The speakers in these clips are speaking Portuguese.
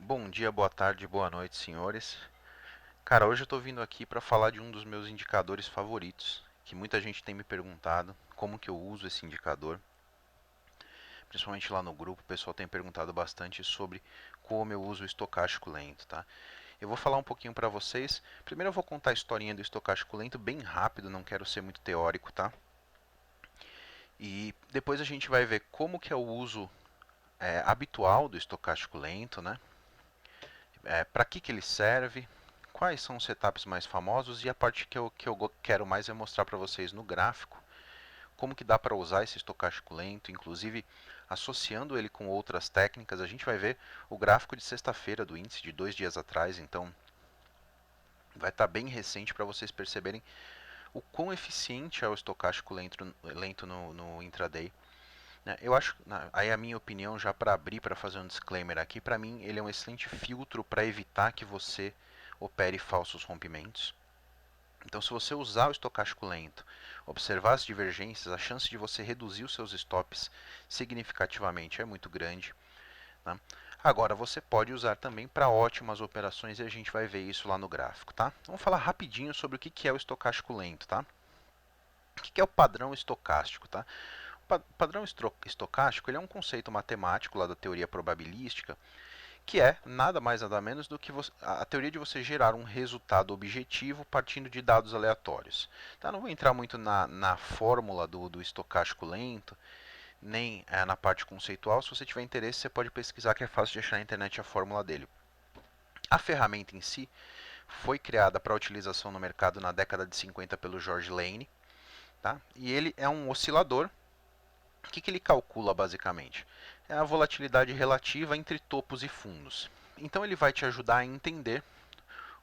Bom dia, boa tarde, boa noite, senhores. Cara, hoje eu tô vindo aqui para falar de um dos meus indicadores favoritos, que muita gente tem me perguntado como que eu uso esse indicador. Principalmente lá no grupo, o pessoal tem perguntado bastante sobre como eu uso o estocástico lento, tá? Eu vou falar um pouquinho para vocês. Primeiro eu vou contar a historinha do estocástico lento bem rápido, não quero ser muito teórico, tá? E depois a gente vai ver como que é o uso habitual do estocástico lento, né? Para que ele serve, quais são os setups mais famosos e a parte que eu quero mais é mostrar para vocês no gráfico como que dá para usar esse estocástico lento, inclusive associando ele com outras técnicas. A gente vai ver o gráfico de sexta-feira do índice de 2 dias atrás, então vai estar bem recente para vocês perceberem o quão eficiente é o estocástico lento no intraday. Eu acho, aí a minha opinião, já para abrir, para fazer um disclaimer aqui, para mim ele é um excelente filtro para evitar que você opere falsos rompimentos. Então, se você usar o estocástico lento, observar as divergências, a chance de você reduzir os seus stops significativamente é muito grande. Tá? Agora, você pode usar também para ótimas operações e a gente vai ver isso lá no gráfico. Tá? Vamos falar rapidinho sobre o que é o estocástico lento. Tá? O que é o padrão estocástico? Tá? O padrão estocástico ele é um conceito matemático lá da teoria probabilística que é nada mais nada menos do que a teoria de você gerar um resultado objetivo partindo de dados aleatórios. Tá? Não vou entrar muito na fórmula do estocástico lento, nem na parte conceitual. Se você tiver interesse, você pode pesquisar, que é fácil de achar na internet a fórmula dele. A ferramenta em si foi criada para utilização no mercado na década de 50 pelo George Lane, tá? E ele é um oscilador. O que ele calcula basicamente? É a volatilidade relativa entre topos e fundos. Então ele vai te ajudar a entender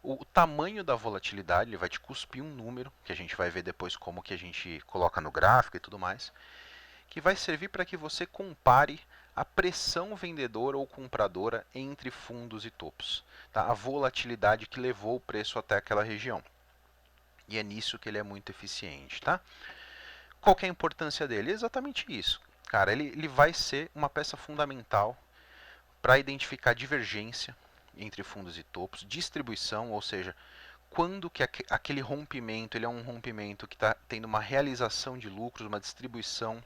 o tamanho da volatilidade, ele vai te cuspir um número, que a gente vai ver depois como que a gente coloca no gráfico e tudo mais, que vai servir para que você compare a pressão vendedora ou compradora entre fundos e topos, tá? A volatilidade que levou o preço até aquela região. E é nisso que ele é muito eficiente, tá? Qual que é a importância dele? É exatamente isso. Cara, ele vai ser uma peça fundamental para identificar divergência entre fundos e topos, distribuição, ou seja, quando que aquele rompimento ele é um rompimento que está tendo uma realização de lucros, uma distribuição,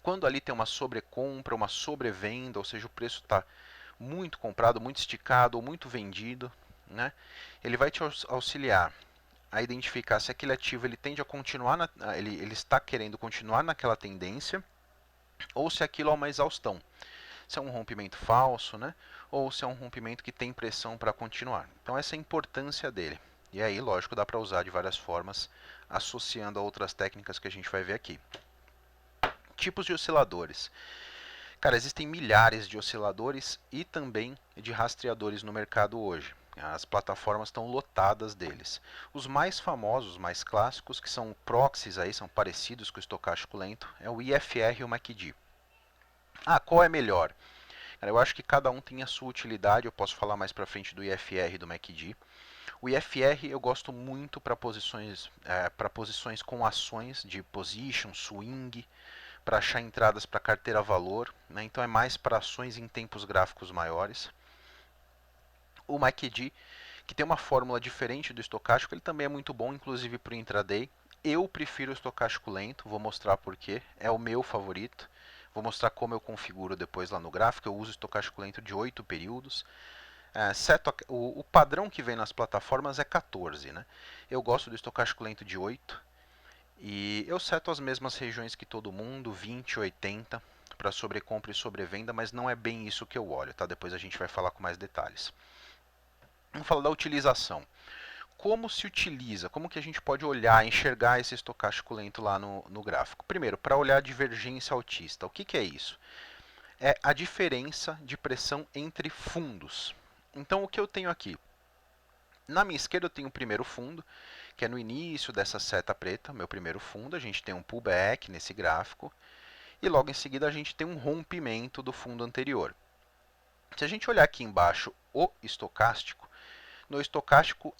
quando ali tem uma sobrecompra, uma sobrevenda, ou seja, o preço está muito comprado, muito esticado ou muito vendido, né? Ele vai te auxiliar a identificar se aquele ativo ele tende a continuar, ele está querendo continuar naquela tendência, ou se aquilo é uma exaustão. Se é um rompimento falso, né? Ou se é um rompimento que tem pressão para continuar. Então essa é a importância dele. E aí, lógico, dá para usar de várias formas, associando a outras técnicas que a gente vai ver aqui. Tipos de osciladores. Cara, existem milhares de osciladores e também de rastreadores no mercado hoje. As plataformas estão lotadas deles. Os mais famosos, os mais clássicos, que são proxies aí, são parecidos com o estocástico lento, é o IFR e o MACD. Ah, qual é melhor? Eu acho que cada um tem a sua utilidade. Eu posso falar mais para frente do IFR e do MACD. O IFR eu gosto muito para posições com ações de position, swing, para achar entradas para carteira valor, né? Então é mais para ações em tempos gráficos maiores. O MACD, que tem uma fórmula diferente do estocástico, ele também é muito bom, inclusive para o intraday. Eu prefiro o estocástico lento, vou mostrar porquê, é o meu favorito. Vou mostrar como eu configuro depois lá no gráfico. Eu uso o estocástico lento de 8 períodos. O padrão que vem nas plataformas é 14, né? Eu gosto do estocástico lento de 8 e eu seto as mesmas regiões que todo mundo, 20, 80, para sobrecompra e sobrevenda, mas não é bem isso que eu olho, tá? Depois a gente vai falar com mais detalhes. Vamos falar da utilização. Como se utiliza? Como que a gente pode olhar, enxergar esse estocástico lento lá no gráfico? Primeiro, para olhar a divergência altista. O que é isso? É a diferença de pressão entre fundos. Então, o que eu tenho aqui? Na minha esquerda eu tenho o primeiro fundo, que é no início dessa seta preta, meu primeiro fundo. A gente tem um pullback nesse gráfico. E logo em seguida a gente tem um rompimento do fundo anterior. Se a gente olhar aqui embaixo o estocástico, no estocástico,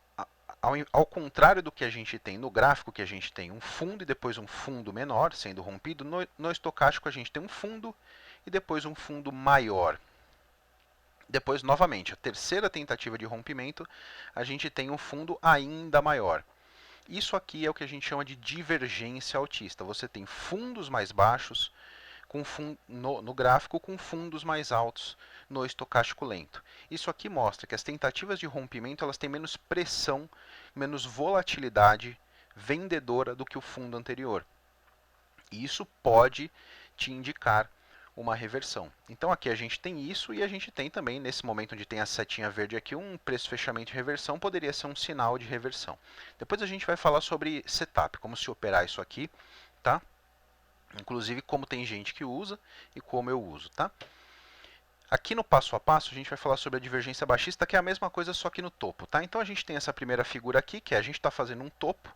ao contrário do que a gente tem no gráfico, que a gente tem um fundo e depois um fundo menor sendo rompido, no estocástico a gente tem um fundo e depois um fundo maior. Depois, novamente, a terceira tentativa de rompimento, a gente tem um fundo ainda maior. Isso aqui é o que a gente chama de divergência altista. Você tem fundos mais baixos no gráfico com fundos mais altos no estocástico lento. Isso aqui mostra que as tentativas de rompimento elas têm menos pressão, menos volatilidade vendedora do que o fundo anterior. E isso pode te indicar uma reversão. Então aqui a gente tem isso e a gente tem também, nesse momento onde tem a setinha verde aqui, um preço fechamento de reversão, poderia ser um sinal de reversão. Depois a gente vai falar sobre setup, como se operar isso aqui, tá? Inclusive como tem gente que usa e como eu uso, tá? Aqui no passo a passo a gente vai falar sobre a divergência baixista, que é a mesma coisa só que no topo, tá? Então a gente tem essa primeira figura aqui, que é a gente está fazendo um topo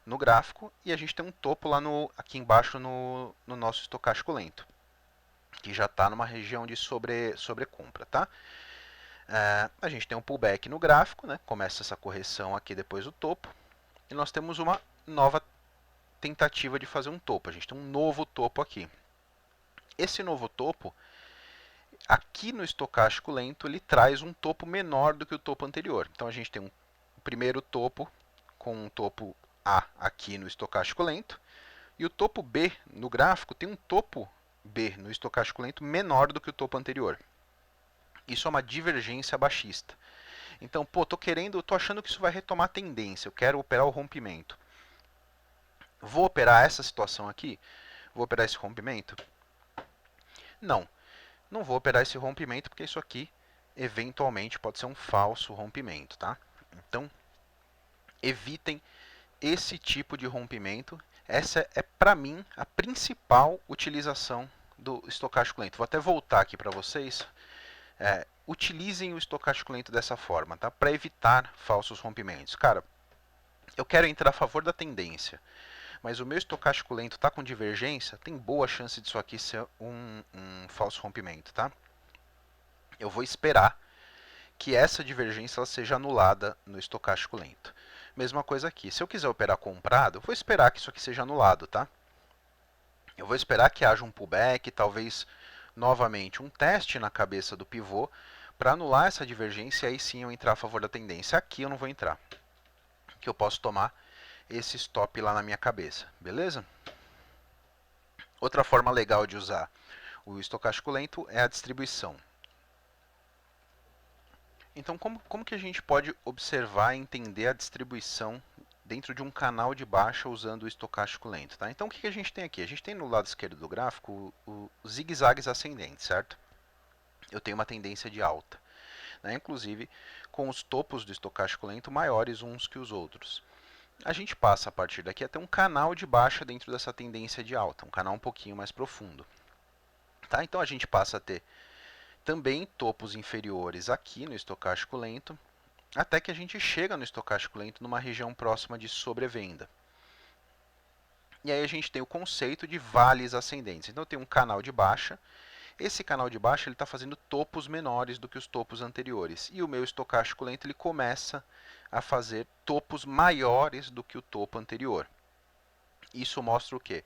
no gráfico e a gente tem um topo lá aqui embaixo no nosso estocástico lento, que já está numa região de sobrecompra, tá? A gente tem um pullback no gráfico, né? Começa essa correção aqui depois do topo, e nós temos uma nova tentativa de fazer um topo. A gente tem um novo topo aqui. Esse novo topo, aqui no estocástico lento, ele traz um topo menor do que o topo anterior. Então a gente tem um primeiro topo com um topo A aqui no estocástico lento, e o topo B no gráfico tem um topo B no estocástico lento menor do que o topo anterior. Isso é uma divergência baixista. Então, tô achando que isso vai retomar tendência, eu quero operar o rompimento. Vou operar essa situação aqui? Vou operar esse rompimento? Não, não vou operar esse rompimento porque isso aqui eventualmente pode ser um falso rompimento, tá? Então, evitem esse tipo de rompimento. Essa é, para mim, a principal utilização do estocástico lento. Vou até voltar aqui para vocês. Utilizem o estocástico lento dessa forma, tá? Para evitar falsos rompimentos. Cara, eu quero entrar a favor da tendência, mas o meu estocástico lento está com divergência, tem boa chance disso aqui ser um falso rompimento, tá? Eu vou esperar que essa divergência ela seja anulada no estocástico lento. Mesma coisa aqui. Se eu quiser operar comprado, eu vou esperar que isso aqui seja anulado, tá? Eu vou esperar que haja um pullback, talvez novamente um teste na cabeça do pivô para anular essa divergência e aí sim eu entrar a favor da tendência. Aqui eu não vou entrar, que eu posso tomar esse stop lá na minha cabeça, beleza? Outra forma legal de usar o estocástico lento é a distribuição. Então, como que a gente pode observar e entender a distribuição dentro de um canal de baixa usando o estocástico lento? Tá? Então, o que a gente tem aqui? A gente tem no lado esquerdo do gráfico os zigue-zagues ascendentes, certo? Eu tenho uma tendência de alta, né? Inclusive com os topos do estocástico lento maiores uns que os outros. A gente passa a partir daqui a ter um canal de baixa dentro dessa tendência de alta, um canal um pouquinho mais profundo. Tá? Então a gente passa a ter também topos inferiores aqui no estocástico lento, até que a gente chega no estocástico lento numa região próxima de sobrevenda. E aí a gente tem o conceito de vales ascendentes. Então eu tenho um canal de baixa, esse canal de baixa está fazendo topos menores do que os topos anteriores. E o meu estocástico lento ele começa a fazer topos maiores do que o topo anterior. Isso mostra o quê?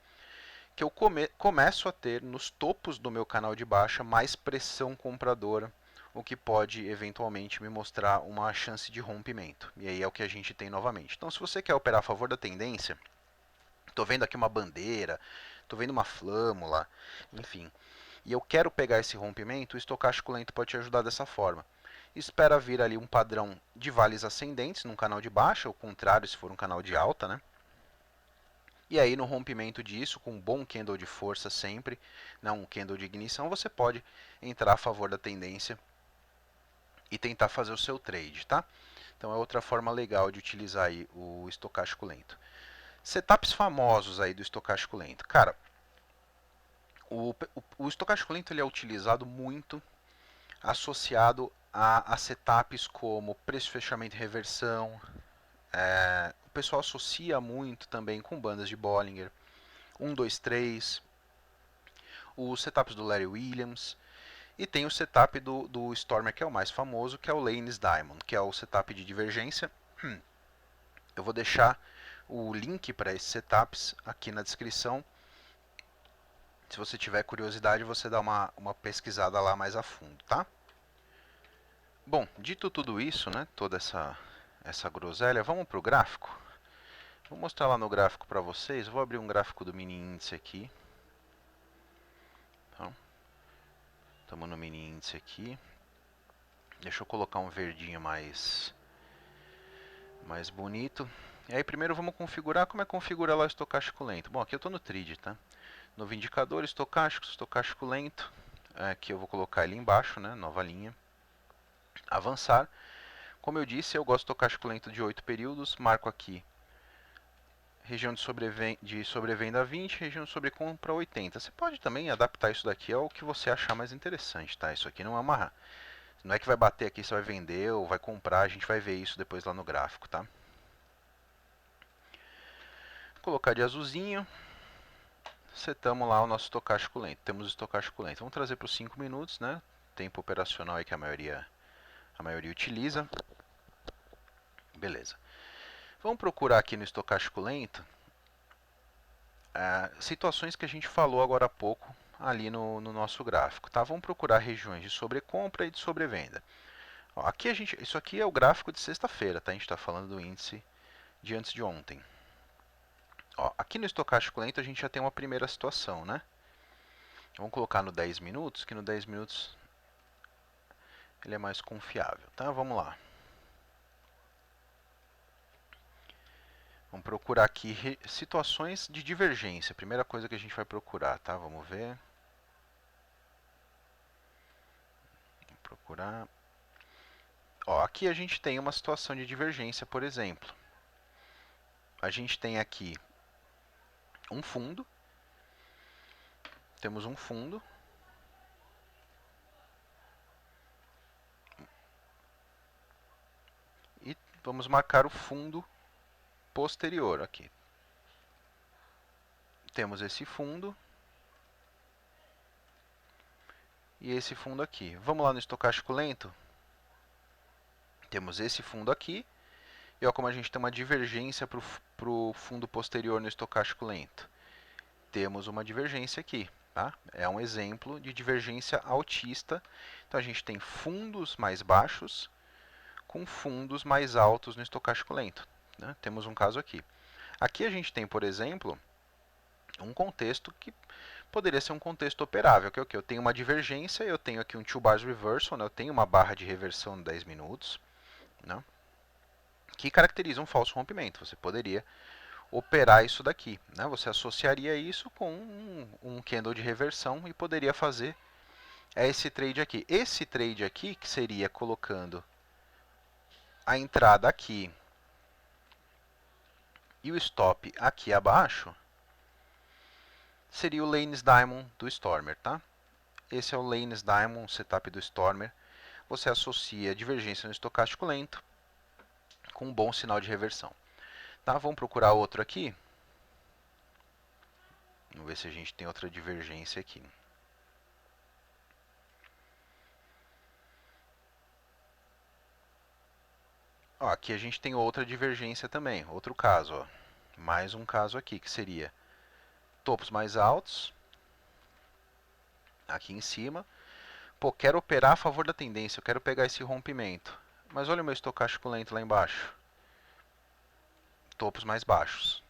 Que eu começo a ter nos topos do meu canal de baixa mais pressão compradora, o que pode eventualmente me mostrar uma chance de rompimento. E aí é o que a gente tem novamente. Então, se você quer operar a favor da tendência, estou vendo aqui uma bandeira, estou vendo uma flâmula, enfim, e eu quero pegar esse rompimento, o estocástico lento pode te ajudar dessa forma. Espera vir ali um padrão de vales ascendentes num canal de baixa, ou contrário se for um canal de alta, né? E aí no rompimento disso, com um bom candle de força sempre, não um candle de ignição, você pode entrar a favor da tendência e tentar fazer o seu trade, tá? Então é outra forma legal de utilizar aí o estocástico lento. Setups famosos aí do estocástico lento. Cara, o estocástico lento ele é utilizado muito associado a setups como preço, fechamento e reversão. O pessoal associa muito também com bandas de Bollinger, 1, 2, 3, os setups do Larry Williams, e tem o setup do Stormer, que é o mais famoso, que é o Lane's Diamond, que é o setup de divergência. Eu vou deixar o link para esses setups aqui na descrição. Se você tiver curiosidade, você dá uma pesquisada lá mais a fundo, tá? Bom, dito tudo isso, né, toda essa groselha, vamos para o gráfico? Vou mostrar lá no gráfico para vocês. Vou abrir um gráfico do mini índice aqui. Então, estamos no mini índice aqui. Deixa eu colocar um verdinho mais bonito. E aí primeiro vamos configurar. Como é que configura lá o estocástico lento? Bom, aqui eu estou no TRID, tá? Novo indicador, estocástico lento. Aqui eu vou colocar ele embaixo, né? Nova linha. Avançar. Como eu disse, eu gosto do estocástico lento de 8 períodos. Marco aqui região de sobrevenda 20, região de sobrecompra 80. Você pode também adaptar isso daqui ao que você achar mais interessante, tá? Isso aqui não é uma... Não é que vai bater aqui, você vai vender ou vai comprar, a gente vai ver isso depois lá no gráfico, tá? Vou colocar de azulzinho. Setamos lá o nosso estocástico lento. Temos o estocástico lento. Vamos trazer para os 5 minutos, né? Tempo operacional aí que a maioria utiliza. Beleza. Vamos procurar aqui no estocástico lento situações que a gente falou agora há pouco ali no nosso gráfico, tá? Vamos procurar regiões de sobrecompra e de sobrevenda. Ó, aqui isso aqui é o gráfico de sexta-feira, tá? A gente está falando do índice de antes de ontem. Ó, aqui no estocástico lento a gente já tem uma primeira situação, né? Vamos colocar no 10 minutos, que no 10 minutos ele é mais confiável, tá? Vamos lá. Vamos procurar aqui situações de divergência. Primeira coisa que a gente vai procurar, tá? Vamos ver. Vamos procurar. Ó, aqui a gente tem uma situação de divergência, por exemplo. A gente tem aqui um fundo. Temos um fundo. E vamos marcar o fundo posterior aqui. Temos esse fundo. E esse fundo aqui. Vamos lá no estocástico lento. Temos esse fundo aqui. E olha como a gente tem uma divergência para o fundo posterior no estocástico lento. Temos uma divergência aqui. Tá? É um exemplo de divergência altista. Então a gente tem fundos mais baixos com fundos mais altos no estocástico lento. Né? Temos um caso aqui. Aqui a gente tem, por exemplo, um contexto que poderia ser um contexto operável, que é o que? Eu tenho uma divergência, eu tenho aqui um 2 bars reversal, né? Eu tenho uma barra de reversão de 10 minutos, né? Que caracteriza um falso rompimento. Você poderia operar isso daqui, né? Você associaria isso com um candle de reversão e poderia fazer esse trade aqui. Esse trade aqui, que seria colocando a entrada aqui e o stop aqui abaixo, seria o Lane's Diamond do Stormer, tá? Esse é o Lane's Diamond, setup do Stormer. Você associa divergência no estocástico lento com um bom sinal de reversão. Tá? Vamos procurar outro aqui. Vamos ver se a gente tem outra divergência aqui. Ó, aqui a gente tem outra divergência também, outro caso. Ó. Mais um caso aqui, que seria topos mais altos, aqui em cima. Pô, quero operar a favor da tendência, eu quero pegar esse rompimento. Mas olha o meu estocástico lento lá embaixo. Topos mais baixos.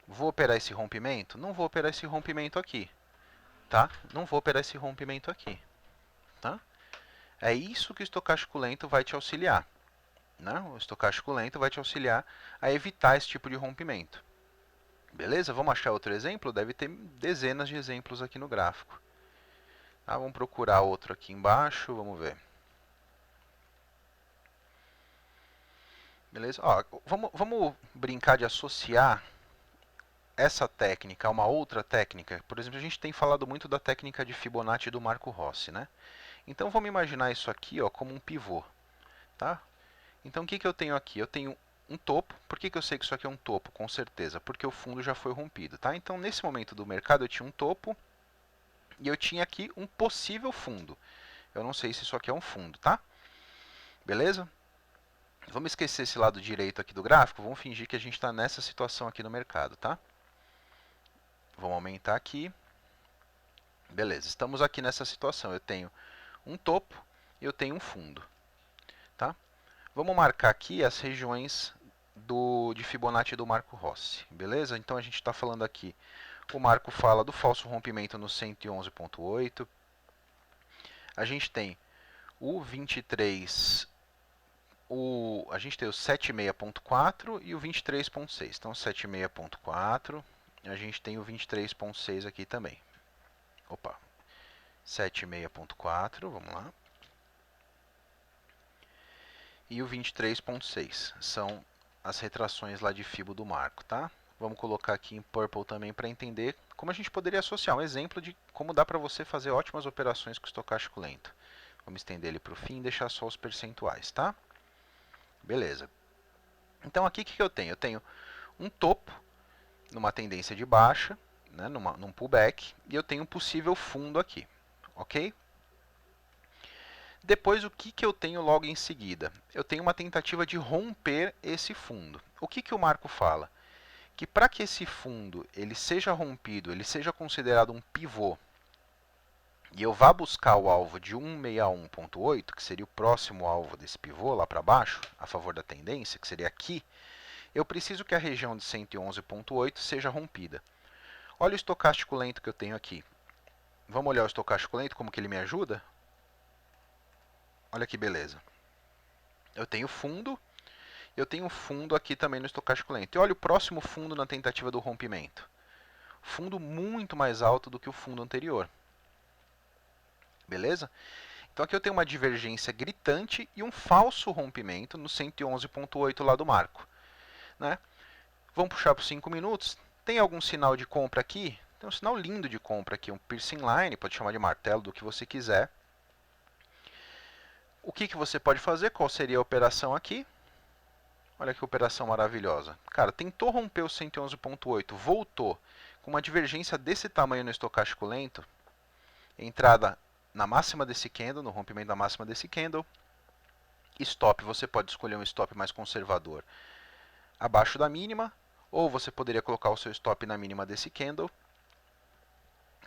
Vou operar esse rompimento? Não vou operar esse rompimento aqui. Tá? Não vou operar esse rompimento aqui. Tá? É isso que o estocástico lento vai te auxiliar. Né? O estocástico lento vai te auxiliar a evitar esse tipo de rompimento. Beleza? Vamos achar outro exemplo? Deve ter dezenas de exemplos aqui no gráfico. Tá? Vamos procurar outro aqui embaixo, vamos ver. Beleza? Ó, vamos brincar de associar essa técnica a uma outra técnica. Por exemplo, a gente tem falado muito da técnica de Fibonacci do Marco Rossi, né? Então vamos imaginar isso aqui, ó, como um pivô, tá? Então o que eu tenho aqui? Eu tenho um topo. Por que eu sei que isso aqui é um topo? Com certeza, porque o fundo já foi rompido, tá? Então nesse momento do mercado eu tinha um topo e eu tinha aqui um possível fundo. Eu não sei se isso aqui é um fundo, tá? Beleza? Vamos esquecer esse lado direito aqui do gráfico, vamos fingir que a gente está nessa situação aqui no mercado, tá? Vamos aumentar aqui. Beleza, estamos aqui nessa situação. Eu tenho um topo e eu tenho um fundo. Tá? Vamos marcar aqui as regiões de Fibonacci do Marco Rossi, beleza? Então a gente está falando aqui, o Marco fala do falso rompimento no 111.8, a gente tem o 23, a gente tem o 76.4 e o 23.6. Então 76.4, a gente tem o 23.6 aqui também. Opa, 76.4, vamos lá. E o 23.6 são as retrações lá de Fibo do Marco, tá? Vamos colocar aqui em Purple também para entender como a gente poderia associar um exemplo de como dá para você fazer ótimas operações com o estocástico lento. Vamos estender ele para o fim e deixar só os percentuais, tá? Beleza. Então aqui o que eu tenho? Eu tenho um topo numa tendência de baixa, né, num pullback, e eu tenho um possível fundo aqui, ok? Depois, o que eu tenho logo em seguida? Eu tenho uma tentativa de romper esse fundo. O que o Marco fala? Que para que esse fundo ele seja rompido, ele seja considerado um pivô, e eu vá buscar o alvo de 161.8, que seria o próximo alvo desse pivô lá para baixo, a favor da tendência, que seria aqui, eu preciso que a região de 111.8 seja rompida. Olha o estocástico lento que eu tenho aqui. Vamos olhar o estocástico lento, como que ele me ajuda? Olha que beleza. Eu tenho fundo aqui também no estocástico lento. E olha o próximo fundo na tentativa do rompimento. Fundo muito mais alto do que o fundo anterior. Beleza? Então aqui eu tenho uma divergência gritante e um falso rompimento no 111.8 lá do marco. Né? Vamos puxar para 5 minutos. Tem algum sinal de compra aqui? Tem um sinal lindo de compra aqui, um piercing line, pode chamar de martelo, do que você quiser. O que você pode fazer? Qual seria a operação aqui? Olha que operação maravilhosa. Cara, tentou romper o 111.8, voltou com uma divergência desse tamanho no estocástico lento, entrada na máxima desse candle, no rompimento da máxima desse candle. Stop, você pode escolher um stop mais conservador abaixo da mínima, ou você poderia colocar o seu stop na mínima desse candle.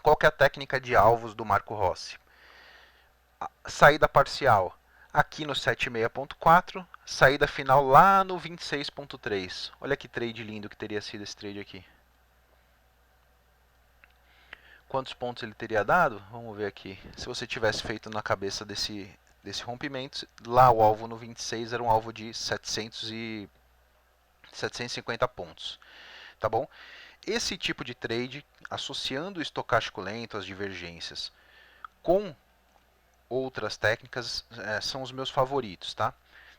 Qual que é a técnica de alvos do Marco Rossi? A saída parcial aqui no 76.4, saída final lá no 26.3. Olha que trade lindo que teria sido esse trade aqui. Quantos pontos ele teria dado? Vamos ver aqui. Se você tivesse feito na cabeça desse rompimento, lá o alvo no 26 era um alvo de 750 pontos. Tá bom? Esse tipo de trade, associando o estocástico lento, as divergências, com outras técnicas, são os meus favoritos, tá?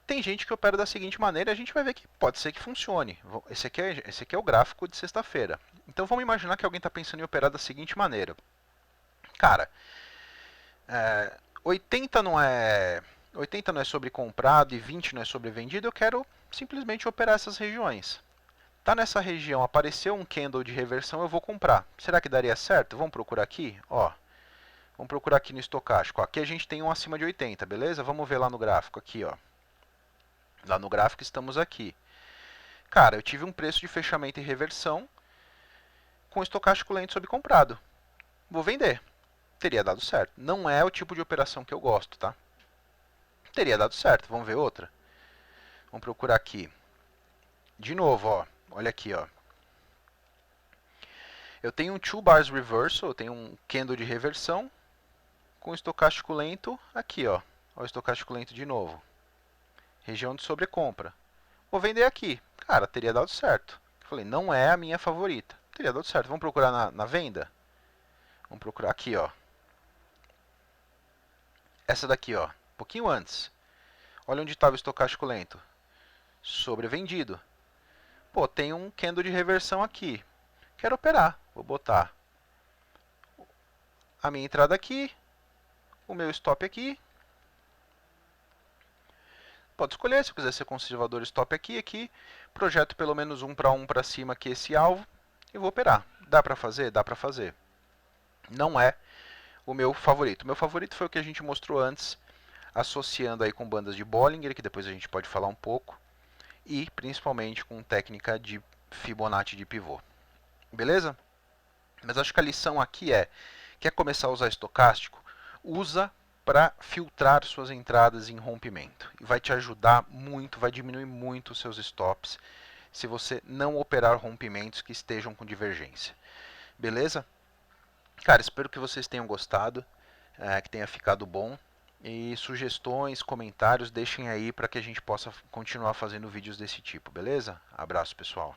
Tem gente que opera da seguinte maneira e a gente vai ver que pode ser que funcione. Esse aqui é o gráfico de sexta-feira. Então vamos imaginar que alguém está pensando em operar da seguinte maneira. Cara, 80 não é sobre comprado e 20 não é sobre vendido, eu quero simplesmente operar essas regiões. Tá nessa região, apareceu um candle de reversão, eu vou comprar. Será que daria certo? Vamos procurar aqui, ó. Vamos procurar aqui no estocástico. Aqui a gente tem um acima de 80, beleza? Vamos ver lá no gráfico aqui, ó. Lá no gráfico estamos aqui. Cara, eu tive um preço de fechamento e reversão com estocástico lento sobre comprado. Vou vender. Teria dado certo. Não é o tipo de operação que eu gosto, tá? Teria dado certo. Vamos ver outra. Vamos procurar aqui. De novo, ó. Olha aqui, ó. Eu tenho um 2 bars reversal, eu tenho um candle de reversão com estocástico lento aqui, ó. Ó, o estocástico lento de novo. Região de sobrecompra. Vou vender aqui. Cara, teria dado certo. Eu falei, não é a minha favorita. Teria dado certo. Vamos procurar na venda? Vamos procurar aqui, ó. Essa daqui, ó. Um pouquinho antes. Olha onde estava o estocástico lento. Sobrevendido. Pô, tem um candle de reversão aqui. Quero operar. Vou botar a minha entrada aqui. O meu stop aqui. Pode escolher, se eu quiser ser conservador, stop aqui, aqui. Projeto pelo menos um para cima aqui esse alvo e vou operar. Dá para fazer? Dá para fazer. Não é o meu favorito. O meu favorito foi o que a gente mostrou antes, associando aí com bandas de Bollinger, que depois a gente pode falar um pouco, e principalmente com técnica de Fibonacci de pivô. Beleza? Mas acho que a lição aqui é, quer começar a usar estocástico? Usa para filtrar suas entradas em rompimento. E vai te ajudar muito, vai diminuir muito os seus stops se você não operar rompimentos que estejam com divergência. Beleza? Cara, espero que vocês tenham gostado, que tenha ficado bom. E sugestões, comentários, deixem aí para que a gente possa continuar fazendo vídeos desse tipo, beleza? Abraço, pessoal.